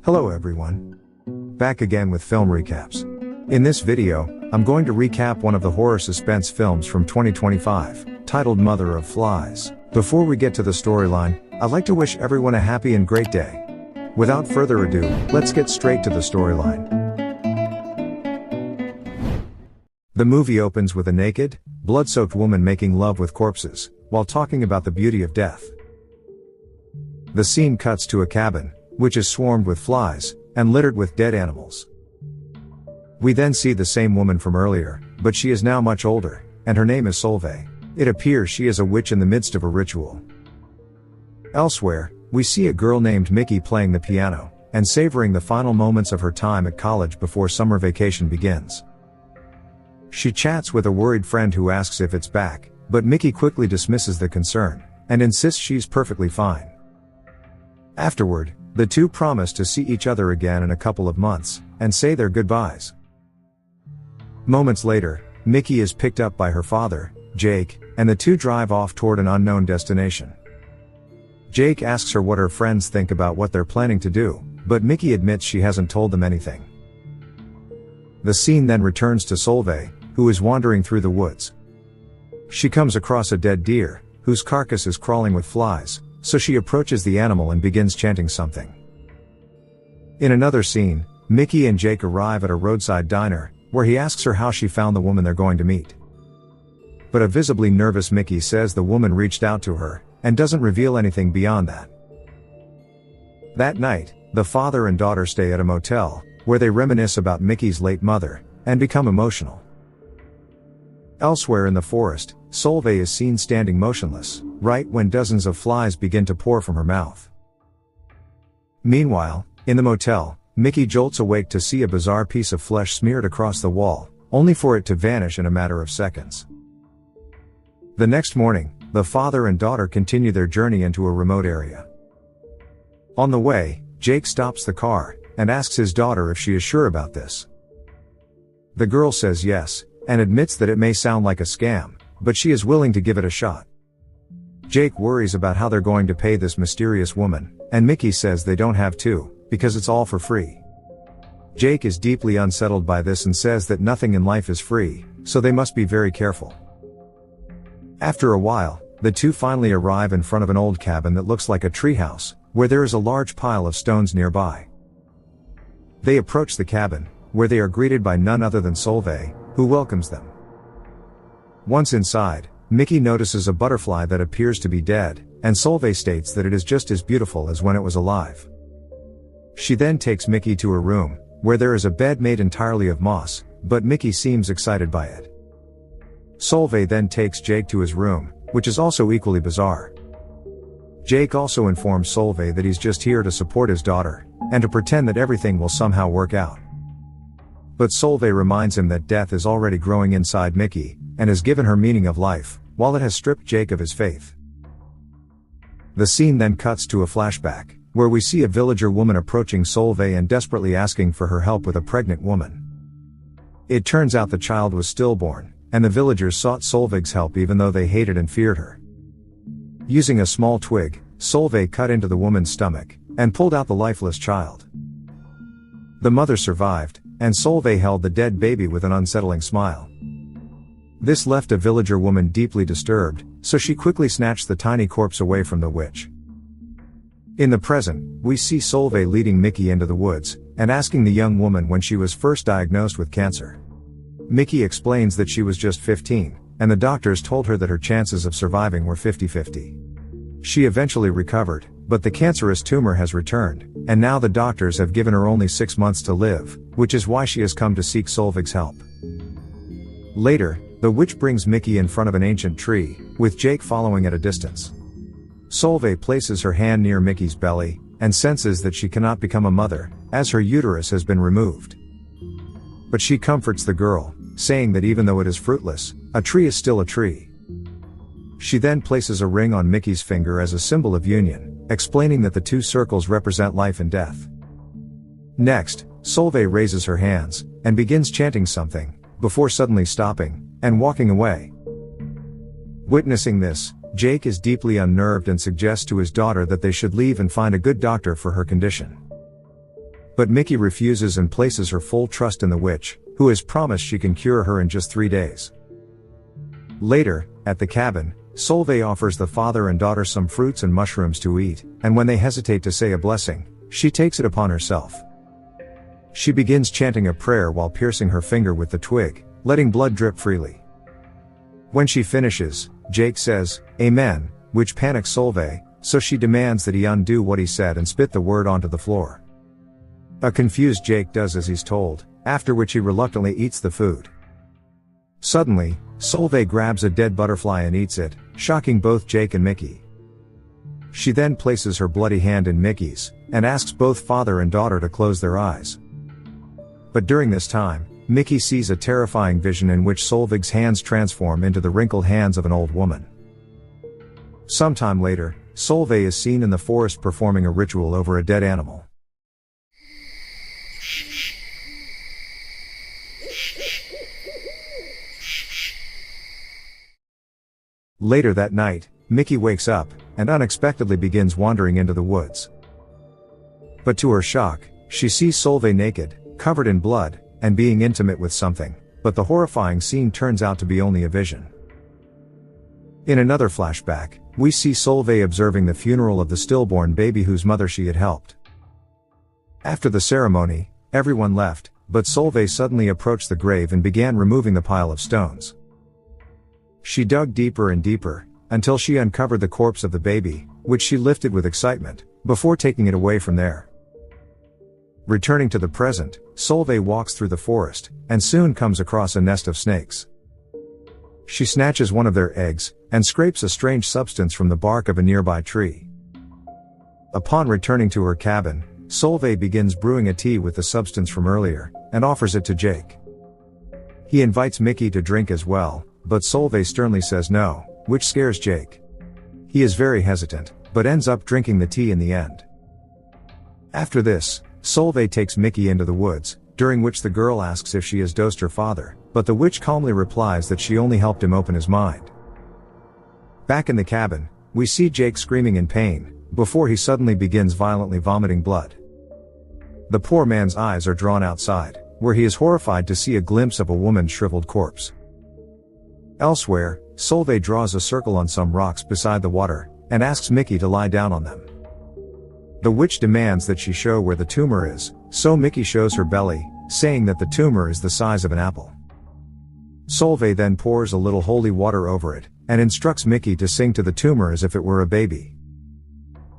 Hello everyone. Back again with film recaps. In this video, I'm going to recap one of the horror suspense films from 2025, titled Mother of Flies. Before we get to the storyline, I'd like to wish everyone a happy and great day. Without further ado, let's get straight to the storyline. The movie opens with a naked, blood-soaked woman making love with corpses, while talking about the beauty of death. The scene cuts to a cabin, which is swarmed with flies, and littered with dead animals. We then see the same woman from earlier, but she is now much older, and her name is Solveig. It appears she is a witch in the midst of a ritual. Elsewhere, we see a girl named Mickey playing the piano, and savoring the final moments of her time at college before summer vacation begins. She chats with a worried friend who asks if it's back, but Mickey quickly dismisses the concern, and insists she's perfectly fine. Afterward, the two promise to see each other again in a couple of months, and say their goodbyes. Moments later, Mickey is picked up by her father, Jake, and the two drive off toward an unknown destination. Jake asks her what her friends think about what they're planning to do, but Mickey admits she hasn't told them anything. The scene then returns to Solveig, who is wandering through the woods. She comes across a dead deer, whose carcass is crawling with flies, so she approaches the animal and begins chanting something. In another scene, Mickey and Jake arrive at a roadside diner, where he asks her how she found the woman they're going to meet. But a visibly nervous Mickey says the woman reached out to her, and doesn't reveal anything beyond that. That night, the father and daughter stay at a motel, where they reminisce about Mickey's late mother, and become emotional. Elsewhere in the forest, Solveig is seen standing motionless, right when dozens of flies begin to pour from her mouth. Meanwhile, in the motel, Mickey jolts awake to see a bizarre piece of flesh smeared across the wall, only for it to vanish in a matter of seconds. The next morning, the father and daughter continue their journey into a remote area. On the way, Jake stops the car, and asks his daughter if she is sure about this. The girl says yes, and admits that it may sound like a scam, but she is willing to give it a shot. Jake worries about how they're going to pay this mysterious woman, and Mickey says they don't have to, because it's all for free. Jake is deeply unsettled by this and says that nothing in life is free, so they must be very careful. After a while, the two finally arrive in front of an old cabin that looks like a treehouse, where there is a large pile of stones nearby. They approach the cabin, where they are greeted by none other than Solveig, who welcomes them. Once inside, Mickey notices a butterfly that appears to be dead, and Solveig states that it is just as beautiful as when it was alive. She then takes Mickey to her room, where there is a bed made entirely of moss, but Mickey seems excited by it. Solveig then takes Jake to his room, which is also equally bizarre. Jake also informs Solveig that he's just here to support his daughter, and to pretend that everything will somehow work out. But Solveig reminds him that death is already growing inside Mickey, and has given her meaning of life, while it has stripped Jake of his faith. The scene then cuts to a flashback, where we see a villager woman approaching Solveig and desperately asking for her help with a pregnant woman. It turns out the child was stillborn, and the villagers sought Solveig's help even though they hated and feared her. Using a small twig, Solveig cut into the woman's stomach, and pulled out the lifeless child. The mother survived, and Solveig held the dead baby with an unsettling smile. This left a villager woman deeply disturbed, so she quickly snatched the tiny corpse away from the witch. In the present, we see Solveig leading Mickey into the woods, and asking the young woman when she was first diagnosed with cancer. Mickey explains that she was just 15, and the doctors told her that her chances of surviving were 50-50. She eventually recovered, but the cancerous tumor has returned, and now the doctors have given her only 6 months to live, which is why she has come to seek Solveig's help. Later, the witch brings Mickey in front of an ancient tree, with Jake following at a distance. Solveig places her hand near Mickey's belly, and senses that she cannot become a mother, as her uterus has been removed. But she comforts the girl, saying that even though it is fruitless, a tree is still a tree. She then places a ring on Mickey's finger as a symbol of union, explaining that the two circles represent life and death. Next, Solveig raises her hands, and begins chanting something, before suddenly stopping, and walking away. Witnessing this, Jake is deeply unnerved and suggests to his daughter that they should leave and find a good doctor for her condition. But Mickey refuses and places her full trust in the witch, who has promised she can cure her in just 3 days. Later, at the cabin, Solveig offers the father and daughter some fruits and mushrooms to eat, and when they hesitate to say a blessing, she takes it upon herself. She begins chanting a prayer while piercing her finger with the twig, letting blood drip freely. When she finishes, Jake says, "Amen," which panics Solveig, so she demands that he undo what he said and spit the word onto the floor. A confused Jake does as he's told, after which he reluctantly eats the food. Suddenly, Solveig grabs a dead butterfly and eats it, shocking both Jake and Mickey. She then places her bloody hand in Mickey's, and asks both father and daughter to close their eyes. But during this time, Mickey sees a terrifying vision in which Solveig's hands transform into the wrinkled hands of an old woman. Sometime later, Solveig is seen in the forest performing a ritual over a dead animal. Later that night, Mickey wakes up, and unexpectedly begins wandering into the woods. But to her shock, she sees Solveig naked, covered in blood, and being intimate with something, but the horrifying scene turns out to be only a vision. In another flashback, we see Solveig observing the funeral of the stillborn baby whose mother she had helped. After the ceremony, everyone left, but Solveig suddenly approached the grave and began removing the pile of stones. She dug deeper and deeper, until she uncovered the corpse of the baby, which she lifted with excitement, before taking it away from there. Returning to the present, Solveig walks through the forest, and soon comes across a nest of snakes. She snatches one of their eggs, and scrapes a strange substance from the bark of a nearby tree. Upon returning to her cabin, Solveig begins brewing a tea with the substance from earlier, and offers it to Jake. He invites Mickey to drink as well, but Solveig sternly says no, which scares Jake. He is very hesitant, but ends up drinking the tea in the end. After this, Solveig takes Mickey into the woods, during which the girl asks if she has dosed her father, but the witch calmly replies that she only helped him open his mind. Back in the cabin, we see Jake screaming in pain, before he suddenly begins violently vomiting blood. The poor man's eyes are drawn outside, where he is horrified to see a glimpse of a woman's shriveled corpse. Elsewhere, Solveig draws a circle on some rocks beside the water, and asks Mickey to lie down on them. The witch demands that she show where the tumor is, so Mickey shows her belly, saying that the tumor is the size of an apple. Solveig then pours a little holy water over it, and instructs Mickey to sing to the tumor as if it were a baby.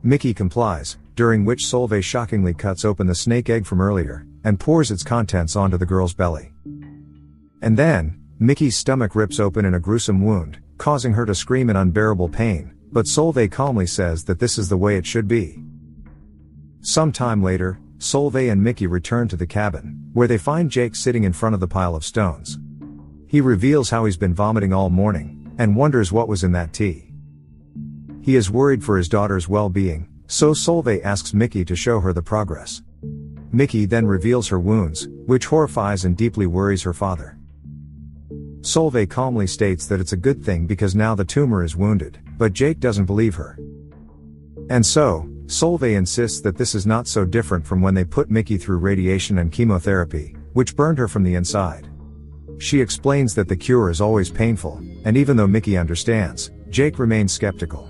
Mickey complies, during which Solveig shockingly cuts open the snake egg from earlier, and pours its contents onto the girl's belly. And then, Mickey's stomach rips open in a gruesome wound, causing her to scream in unbearable pain, but Solveig calmly says that this is the way it should be. Some time later, Solveig and Mickey return to the cabin, where they find Jake sitting in front of the pile of stones. He reveals how he's been vomiting all morning, and wonders what was in that tea. He is worried for his daughter's well-being, so Solveig asks Mickey to show her the progress. Mickey then reveals her wounds, which horrifies and deeply worries her father. Solveig calmly states that it's a good thing because now the tumor is wounded, but Jake doesn't believe her. And so, Solveig insists that this is not so different from when they put Mickey through radiation and chemotherapy, which burned her from the inside. She explains that the cure is always painful, and even though Mickey understands, Jake remains skeptical.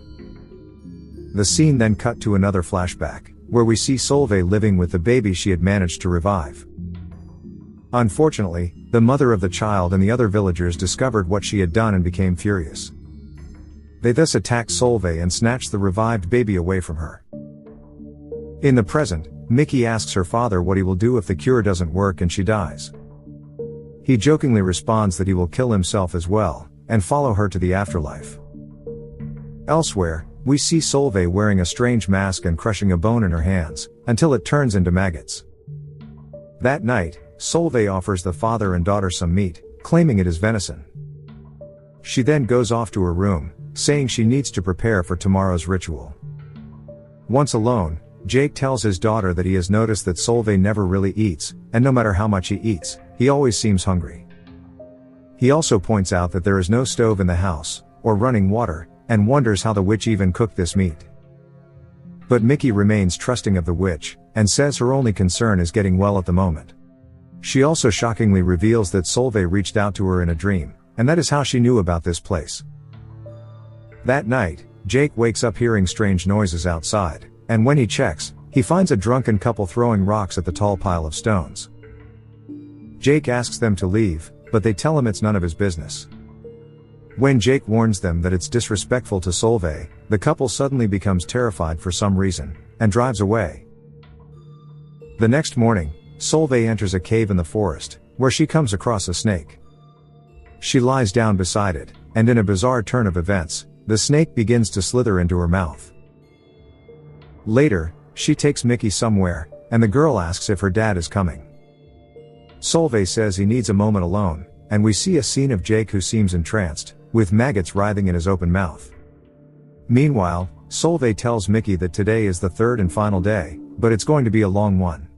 The scene then cut to another flashback, where we see Solveig living with the baby she had managed to revive. Unfortunately, the mother of the child and the other villagers discovered what she had done and became furious. They thus attacked Solveig and snatched the revived baby away from her. In the present, Mickey asks her father what he will do if the cure doesn't work and she dies. He jokingly responds that he will kill himself as well, and follow her to the afterlife. Elsewhere, we see Solveig wearing a strange mask and crushing a bone in her hands, until it turns into maggots. That night, Solveig offers the father and daughter some meat, claiming it is venison. She then goes off to her room, saying she needs to prepare for tomorrow's ritual. Once alone, Jake tells his daughter that he has noticed that Solveig never really eats, and no matter how much he eats, he always seems hungry. He also points out that there is no stove in the house, or running water, and wonders how the witch even cooked this meat. But Mickey remains trusting of the witch, and says her only concern is getting well at the moment. She also shockingly reveals that Solveig reached out to her in a dream, and that is how she knew about this place. That night, Jake wakes up hearing strange noises outside, and when he checks, he finds a drunken couple throwing rocks at the tall pile of stones. Jake asks them to leave, but they tell him it's none of his business. When Jake warns them that it's disrespectful to Solveig, the couple suddenly becomes terrified for some reason, and drives away. The next morning, Solveig enters a cave in the forest, where she comes across a snake. She lies down beside it, and in a bizarre turn of events, the snake begins to slither into her mouth. Later, she takes Mickey somewhere, and the girl asks if her dad is coming. Solveig says he needs a moment alone, and we see a scene of Jake who seems entranced, with maggots writhing in his open mouth. Meanwhile, Solveig tells Mickey that today is the third and final day, but it's going to be a long one.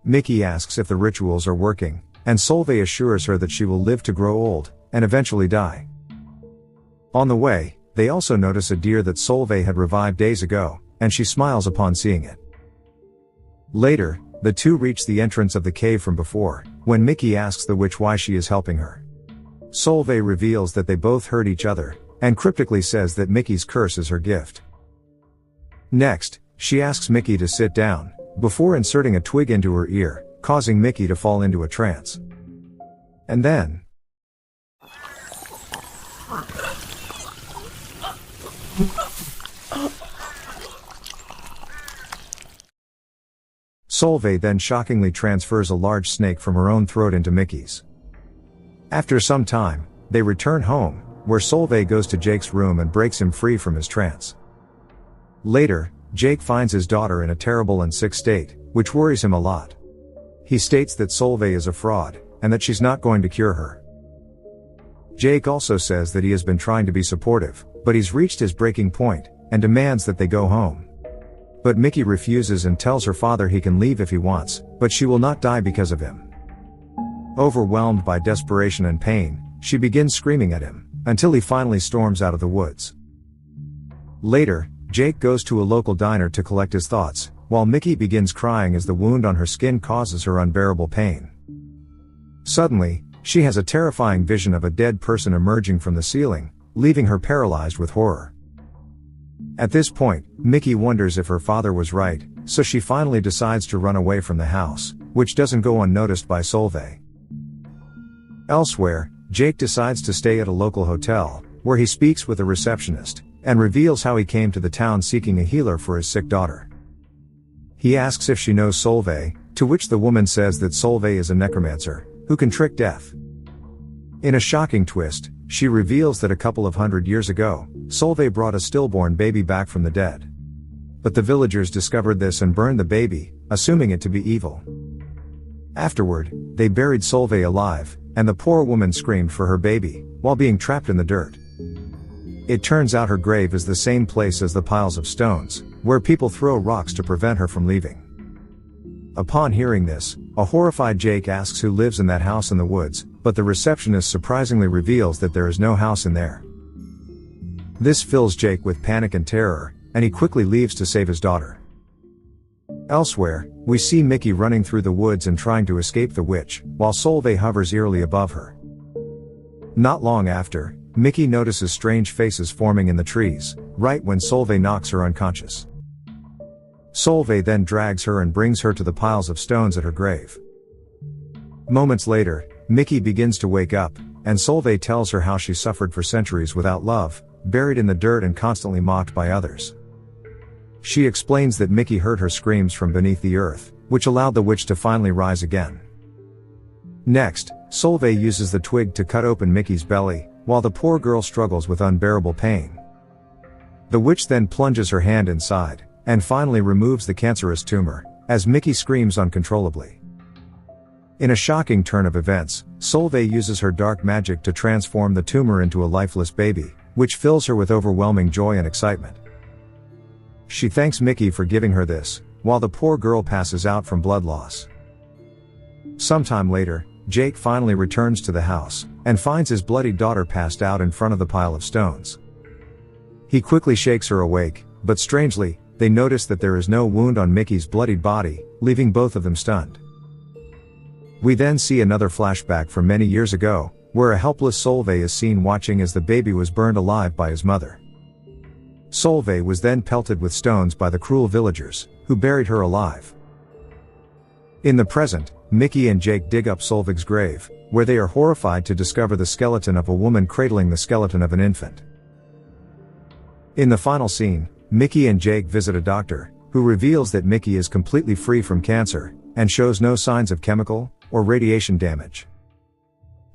Mickey asks if the rituals are working, and Solveig assures her that she will live to grow old, and eventually die. On the way, they also notice a deer that Solveig had revived days ago, and she smiles upon seeing it. Later, the two reach the entrance of the cave from before, when Mickey asks the witch why she is helping her. Solveig reveals that they both hurt each other, and cryptically says that Mickey's curse is her gift. Next, she asks Mickey to sit down, before inserting a twig into her ear, causing Mickey to fall into a trance. And then, Solveig then shockingly transfers a large snake from her own throat into Mickey's. After some time, they return home, where Solveig goes to Jake's room and breaks him free from his trance. Later, Jake finds his daughter in a terrible and sick state, which worries him a lot. He states that Solveig is a fraud, and that she's not going to cure her. Jake also says that he has been trying to be supportive, but he's reached his breaking point, and demands that they go home. But Mickey refuses and tells her father he can leave if he wants, but she will not die because of him. Overwhelmed by desperation and pain, she begins screaming at him, until he finally storms out of the woods. Later, Jake goes to a local diner to collect his thoughts, while Mickey begins crying as the wound on her skin causes her unbearable pain. Suddenly, she has a terrifying vision of a dead person emerging from the ceiling, leaving her paralyzed with horror. At this point, Mickey wonders if her father was right, so she finally decides to run away from the house, which doesn't go unnoticed by Solveig. Elsewhere, Jake decides to stay at a local hotel, where he speaks with a receptionist, and reveals how he came to the town seeking a healer for his sick daughter. He asks if she knows Solveig, to which the woman says that Solveig is a necromancer, who can trick death. In a shocking twist, she reveals that a couple of 100 years ago, Solveig brought a stillborn baby back from the dead. But the villagers discovered this and burned the baby, assuming it to be evil. Afterward, they buried Solveig alive, and the poor woman screamed for her baby, while being trapped in the dirt. It turns out her grave is the same place as the piles of stones, where people throw rocks to prevent her from leaving. Upon hearing this, a horrified Jake asks who lives in that house in the woods, but the receptionist surprisingly reveals that there is no house in there. This fills Jake with panic and terror, and he quickly leaves to save his daughter. Elsewhere, we see Mickey running through the woods and trying to escape the witch, while Solveig hovers eerily above her. Not long after, Mickey notices strange faces forming in the trees, right when Solveig knocks her unconscious. Solveig then drags her and brings her to the piles of stones at her grave. Moments later, Mickey begins to wake up, and Solveig tells her how she suffered for centuries without love, buried in the dirt and constantly mocked by others. She explains that Mickey heard her screams from beneath the earth, which allowed the witch to finally rise again. Next, Solveig uses the twig to cut open Mickey's belly, while the poor girl struggles with unbearable pain. The witch then plunges her hand inside, and finally removes the cancerous tumor, as Mickey screams uncontrollably. In a shocking turn of events, Solveig uses her dark magic to transform the tumor into a lifeless baby, which fills her with overwhelming joy and excitement. She thanks Mickey for giving her this, while the poor girl passes out from blood loss. Sometime later, Jake finally returns to the house, and finds his bloody daughter passed out in front of the pile of stones. He quickly shakes her awake, but strangely, they notice that there is no wound on Mickey's bloodied body, leaving both of them stunned. We then see another flashback from many years ago, where a helpless Solveig is seen watching as the baby was burned alive by his mother. Solveig was then pelted with stones by the cruel villagers, who buried her alive. In the present, Mickey and Jake dig up Solveig's grave, where they are horrified to discover the skeleton of a woman cradling the skeleton of an infant. In the final scene, Mickey and Jake visit a doctor, who reveals that Mickey is completely free from cancer, and shows no signs of chemical or radiation damage.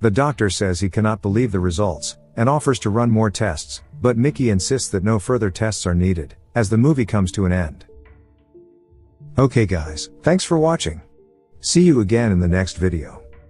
The doctor says he cannot believe the results, and offers to run more tests, but Mickey insists that no further tests are needed, as the movie comes to an end. Okay guys, thanks for watching. See you again in the next video.